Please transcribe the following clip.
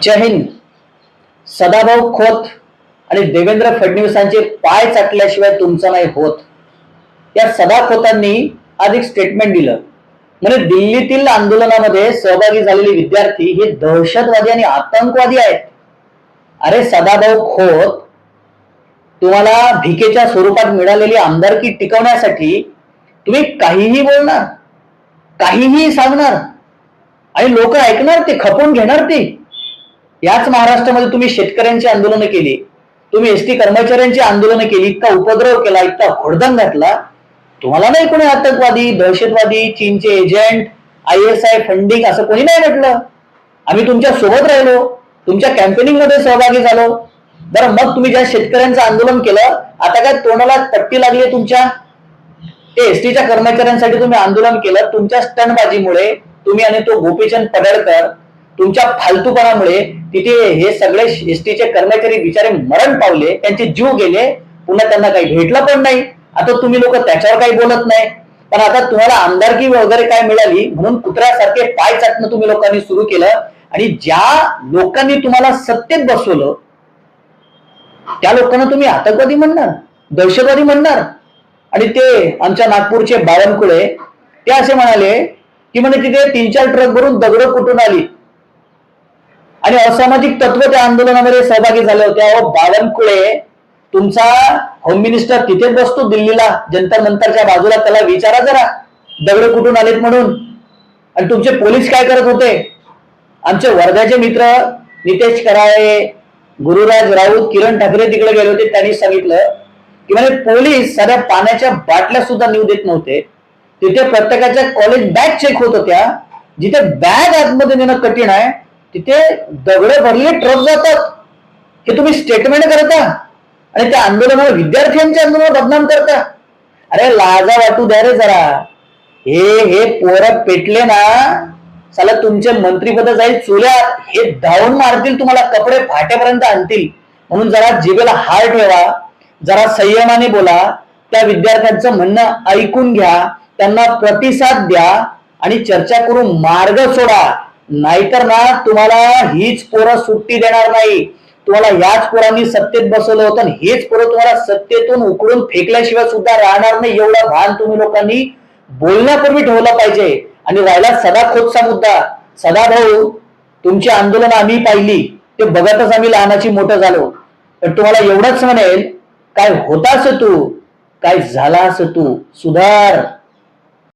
जय हिंद. सदाभाऊ खोत आणि देवेंद्र फडणवीसांचे पाय चाटल्याशिवाय तुमचं नाही होत. या सदा खोतांनी आज एक स्टेटमेंट दिलं. म्हणजे दिल्लीतील आंदोलनामध्ये सहभागी झालेले विद्यार्थी हे दहशतवादी आणि आतंकवादी आहेत. अरे सदाभाऊ खोत, तुम्हाला भिकेच्या स्वरूपात मिळालेली आमदारकी टिकवण्यासाठी तुम्ही काहीही बोलणार, काहीही सांगणार आणि लोक ऐकणार, ते खपवून घेणार. ते याच महाराष्ट्रामध्ये तुम्ही शेतकऱ्यांची आंदोलनं केली, तुम्ही एसटी कर्मचाऱ्यांची आंदोलनं केली, इतका उपद्रव केला, इतका घोडदंग घातला. तुम्हाला नाही कोणी आतंकवादी, दहशतवादी, चीनचे एजंट, ISI फंडिंग असं कोणी नाही म्हटलं. आम्ही तुमच्या सोबत राहिलो, तुमच्या कॅम्पेनिंग मध्ये सहभागी झालो. बरं, मग तुम्ही ज्या शेतकऱ्यांचं आंदोलन केलं, आता काय तोंडाला पट्टी लागली तुमच्या? ते एसटीच्या कर्मचाऱ्यांसाठी तुम्ही आंदोलन केलं, तुमच्या स्टंटबाजीमुळे तुम्ही आणि तो गोपीचंद पडळकर, तुमच्या फालतूपणामुळे तिथे हे सगळे एसटीचे कर्मचारी बिचारे मरण पावले, त्यांचे जीव गेले, पुन्हा त्यांना काही भेटलं पण नाही. आता तुम्ही लोक त्याच्यावर काही बोलत नाही. पण आता तुम्हाला आमदारकी वगैरे काय मिळाली म्हणून कुत्र्यासारखे पाय चाटणं तुम्ही लोकांनी सुरू केलं. आणि ज्या लोकांनी तुम्हाला सत्तेत बसवलं त्या लोकांना तुम्ही आतंकवादी म्हणणार, दहशतवादी म्हणणार. आणि ते आमच्या नागपूरचे बावनकुळे ते असे म्हणाले की म्हणजे तिथे 3-4 ट्रक भरून दगड कुठून आली आणि असामाजिक तत्व त्या आंदोलनामध्ये सहभागी झाले होते. अहो बावनकुळे, तुमचा होम मिनिस्टर तिथेच बसतो दिल्लीला जंतर मंतरच्या बाजूला, त्याला विचारा जरा दगड कुठून आलेत म्हणून. आणि तुमचे पोलीस काय करत होते? आमचे वर्ध्याचे मित्र नितेश कराळे, गुरुराज राऊत, किरण ठाकरे तिकडे गेले होते. त्यांनी सांगितलं की म्हणजे पोलीस साध्या पाण्याच्या बाटल्या सुद्धा नेऊ देत नव्हते. तिथे प्रत्येकाच्या कॉलेज बॅग चेक होत होत्या. जिथे बॅग आतमध्ये नेणं कठीण आहे तिथे दगड भरले ट्रक जातात. हे तुम्ही स्टेटमेंट करता आणि त्या आंदोलनावर विद्यार्थ्यांच्या आंदोलनावर बदनाम करता. अरे लाजा वाटू द्या रे जरा. हे पोरं पेटले ना, साला तुमचे मंत्रीपद जाईल चुल्यात, हे धावून मारतील, तुम्हाला कपडे फाट्यापर्यंत आणतील. म्हणून जरा जिभेला हार ठेवा, जरा संयमाने बोला, त्या विद्यार्थ्यांचं म्हणणं ऐकून घ्या, त्यांना प्रतिसाद द्या आणि चर्चा करून मार्ग सोडा. नाहीतर ना तुम्हाला हीच पोरं सुट्टी देणार नाही. तुम्हाला याच पोरांनी सत्तेत बसवलं होतं आणि हेच पोरं तुम्हाला सत्तेतून उकडून फेकल्याशिवाय सुद्धा राहणार नाही. एवढा भान तुम्ही लोकांनी बोलण्यापूर्वी ठेवलं पाहिजे. आणि राहिला सदा खोतचा मुद्दा, सदाभाऊ, तुमची आंदोलन आम्ही पाहिली, ते बघतच आम्ही लहानाची मोठं झालो. पण तुम्हाला एवढंच म्हणेल, काय होतास तू, काय झालास तू, सुधार.